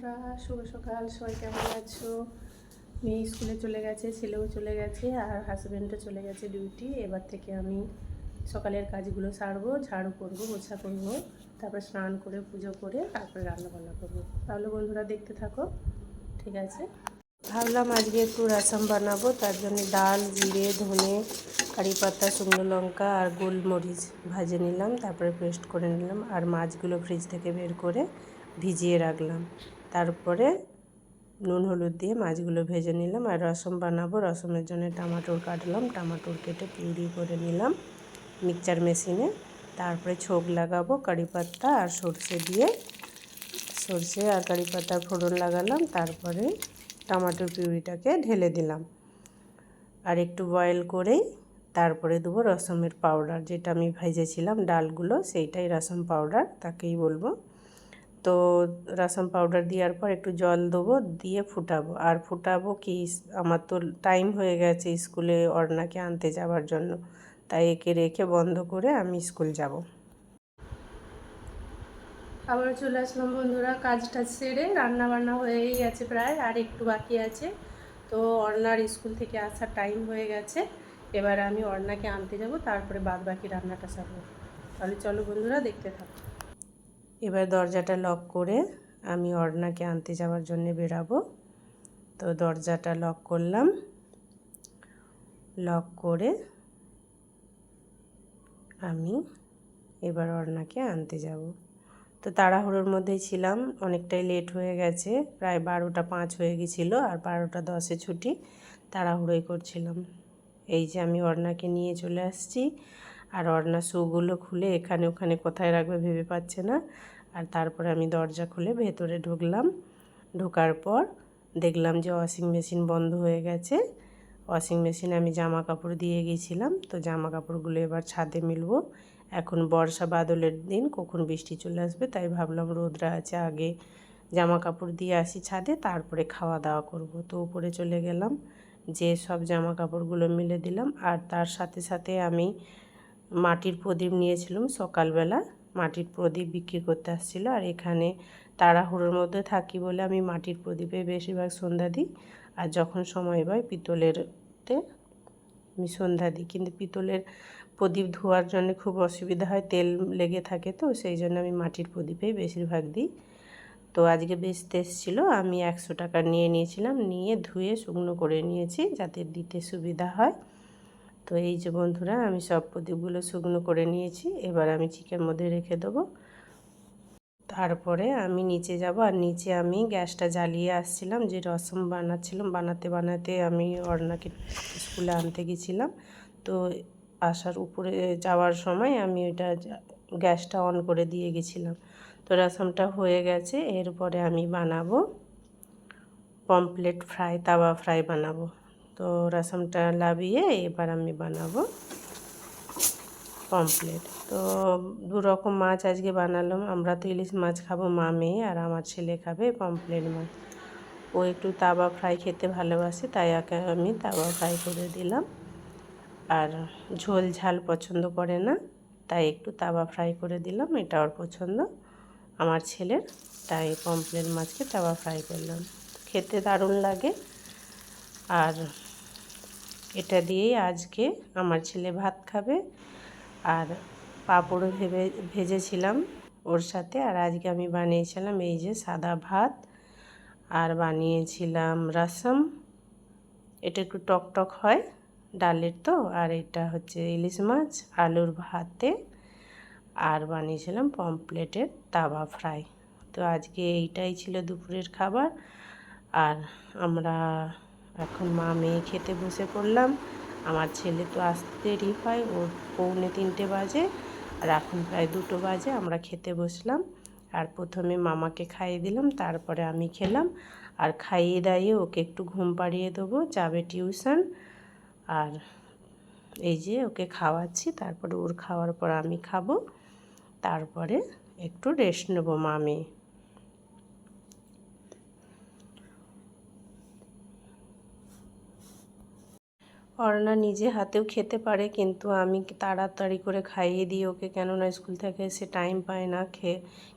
বন্ধুরা, শুভ সকাল। সবাই কেমন আছো? মেয়ে স্কুলে চলে গেছে, ছেলেও চলে গেছে, আর হাজব্যান্ডও চলে গেছে ডিউটি। এবার থেকে আমি সকালের কাজগুলো সারবো, ঝাড়ু করবো, মোছা করবো, তারপর স্নান করে পুজো করে তারপরে রান্নাবান্না করবো। তাহলে বন্ধুরা দেখতে থাকো, ঠিক আছে? ভাবলাম আজকে একটু রাসাম বানাবো, তার জন্য ডাল, জিরে, ধনে, কারি পাতা, শুকনো লঙ্কা আর গোলমরিচ ভাজে নিলাম, তারপরে পেস্ট করে নিলাম। আর মাছগুলো ফ্রিজ থেকে বের করে ভিজিয়ে রাখলাম। তারপরে নুন হলুদ দিয়ে মাছগুলো ভেজে নিলাম। আর রসম বানাবো, রসমের জন্য টমাটোর কাটলাম, টমাটোর কেটে পিউরি করে নিলাম মিক্সচার মেশিনে। তারপরে ছোক লাগাবো কারি পাতা আর সর্ষে দিয়ে, সর্ষে আর কারি পাতার ফোড়ন লাগালাম। তারপরে টমাটোর পিউরিটাকে ঢেলে দিলাম, আর একটু বয়েল করেই তারপরে দেবো রসমের পাউডার, যেটা আমি ভেজেছিলাম ডালগুলো, সেইটাই রসম পাউডার তাকেই বলবো। তো রসম পাউডার দেওয়ার পর একটু জল দেবো, দিয়ে ফুটাবো। আর ফুটাবো কি, আমার তো টাইম হয়ে গেছে স্কুলে অর্ণাকে আনতে যাওয়ার জন্য, তাই একে রেখে বন্ধ করে আমি স্কুল যাব। আবার চলে আসলাম বন্ধুরা, কাজটা সেরে। রান্না বান্না হয়েই গেছে প্রায়, আর একটু বাকি আছে। তো অর্ণার স্কুল থেকে আসার টাইম হয়ে গেছে, এবার আমি অর্ণাকে আনতে যাব, তারপরে বাদ বাকি রান্নাটা সারবো। তাহলে চলো বন্ধুরা, দেখতে থাকো। এবার দরজাটা লক করে আমি অর্ণাকে আনতে যাওয়ার জন্য বেরাবো। তো দরজাটা লক করলাম, লক করে আমি এবার অর্ণাকে আনতে যাব। তো তাড়াহুড়োর মধ্যেই ছিলাম, অনেকটাই লেট হয়ে গেছে, প্রায় 12টা 5 হয়ে গেছিলো, আর 12টা 10-এ ছুটি। তাড়াহুড়োই করছিলাম। এই যে আমি অর্ণাকে নিয়ে চলে আসছি, আর অর্ণা শুগুলো খুলে এখানে ওখানে কোথায় রাখবে ভেবে পাচ্ছে না। আর তারপরে আমি দরজা খুলে ভেতরে ঢুকলাম। ঢোকার পর দেখলাম যে ওয়াশিং মেশিন বন্ধ হয়ে গেছে। ওয়াশিং মেশিনে আমি জামা কাপড় দিয়ে গিয়েছিলাম, তো জামা কাপড়গুলো এবার ছাদে মিলবো। এখন বর্ষা বাদলের দিন, কখন বৃষ্টি চলে আসবে, তাই ভাবলাম রোদরা আছে, আগে জামা কাপড় দিয়ে আসি ছাদে, তারপরে খাওয়া দাওয়া করব। তো উপরে চলে গেলাম, যে সব জামা কাপড়গুলো মিলে দিলাম। আর তার সাথে সাথে আমি মাটির প্রদীপ নিয়েছিলাম সকালবেলা, মাটির প্রদীপ বিক্রি করতে আসছিলো। আর এখানে তাড়াহুড়োর মধ্যে থাকি বলে আমি মাটির প্রদীপে বেশিরভাগ সন্ধ্যা দিই, আর যখন সময় পাই পিতলেরতে আমি সন্ধ্যা দিই। কিন্তু পিতলের প্রদীপ ধোয়ার জন্য খুব অসুবিধা হয়, তেল লেগে থাকে, তো সেই জন্য আমি মাটির প্রদীপেই বেশিরভাগ দিই। তো আজকে বেচতে এসেছিলো, আমি 100 টাকা নিয়ে নিয়েছিলাম, নিয়ে ধুয়ে শুকনো করে নিয়েছি যাতে দিতে সুবিধা হয়। তো এই যে বন্ধুরা, আমি সব প্রদীপগুলো শুকনো করে নিয়েছি, এবার আমি চিকের মধ্যে রেখে দেবো। তারপরে আমি নিচে যাব, আর নিচে আমি গ্যাসটা জ্বালিয়ে আসছিলাম, যে রসম বানাচ্ছিলাম, বানাতে বানাতে আমি অর্ণাকে স্কুলে আনতে গেছিলাম। তো আসার উপরে যাওয়ার সময় আমি ওইটা গ্যাসটা অন করে দিয়ে গেছিলাম। তো রসমটা হয়ে গেছে, এরপরে আমি বানাবো পমফ্রেট ফ্রাই, তাওয়া ফ্রাই বানাবো। তো রসমটা লাভিয়ে এবার আমি বানাবো পমফ্রেট। তো দু রকম মাছ আজকে বানালাম। আমরা তো ইলিশ মাছ খাবো, মা মেয়ে, আর আমার ছেলে খাবে পমফ্রেট মাছ। ও একটু তাওয়া ফ্রাই খেতে ভালোবাসে, তাই আমি তাওয়া ফ্রাই করে দিলাম। আর ঝোল ঝাল পছন্দ করে না, তাই একটু তাওয়া ফ্রাই করে দিলাম, এটা ওর পছন্দ আমার ছেলের, তাই পমফ্রেট মাছকে তাওয়া ফ্রাই করলাম। খেতে দারুণ লাগে। আর এটা দিয়েই আজকে আমার ছেলে ভাত খাবে। আর পাঁপড়ও ভেজেছিলাম ওর সাথে। আর আজকে আমি বানিয়েছিলাম এই যে সাদা ভাত, আর বানিয়েছিলাম রসম, এটা একটু টক টক হয় ডালের, তো আর এটা হচ্ছে ইলিশ মাছ আলুর ভাতে, আর বানিয়েছিলাম পমফ্রেটের তাওয়া ফ্রাই। তো আজকে এইটাই ছিল দুপুরের খাবার। আর আমরা এখন মা মেয়ে খেতে বসে পড়লাম। আমার ছেলে তো আসতে দেরি হয়, ওর 2:45 বাজে, আর এখন প্রায় 2 বাজে। আমরা খেতে বসলাম, আর প্রথমে মামাকে খাইয়ে দিলাম, তারপরে আমি খেলাম। আর খাইয়ে দাইয়ে ওকে একটু ঘুম পাড়িয়ে দেবো, যাবে টিউশন। আর এই যে ওকে খাওয়াচ্ছি, তারপরে ওর খাওয়ার পর আমি খাবো, তারপরে একটু রেস্ট নেবো মা মেয়ে। অর্ণা নিজে হাতেও খেতে পারে, কিন্তু আমি তাড়াতাড়ি করে খাইয়ে দিই ওকে, কেননা স্কুল থেকে এসে টাইম পায় না,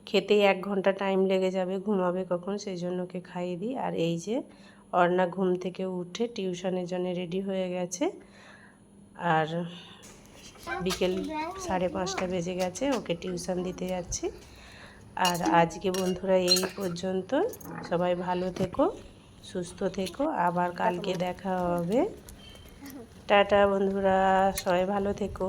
খেতেই 1 ঘন্টা টাইম লেগে যাবে, ঘুমাবে কখন, সেই জন্য ওকে খাইয়ে দিই। আর এই যে অর্ণা ঘুম থেকে উঠে টিউশনের জন্য রেডি হয়ে গেছে। আর বিকেল 5:30 বেজে গেছে, ওকে টিউশন দিতে যাচ্ছি। আর আজকে বন্ধুরা এই পর্যন্ত। সবাই ভালো থেকো, সুস্থ থেকো, আবার কালকে দেখা হবে। টাটা বন্ধুরা, সবাই ভালো থেকো।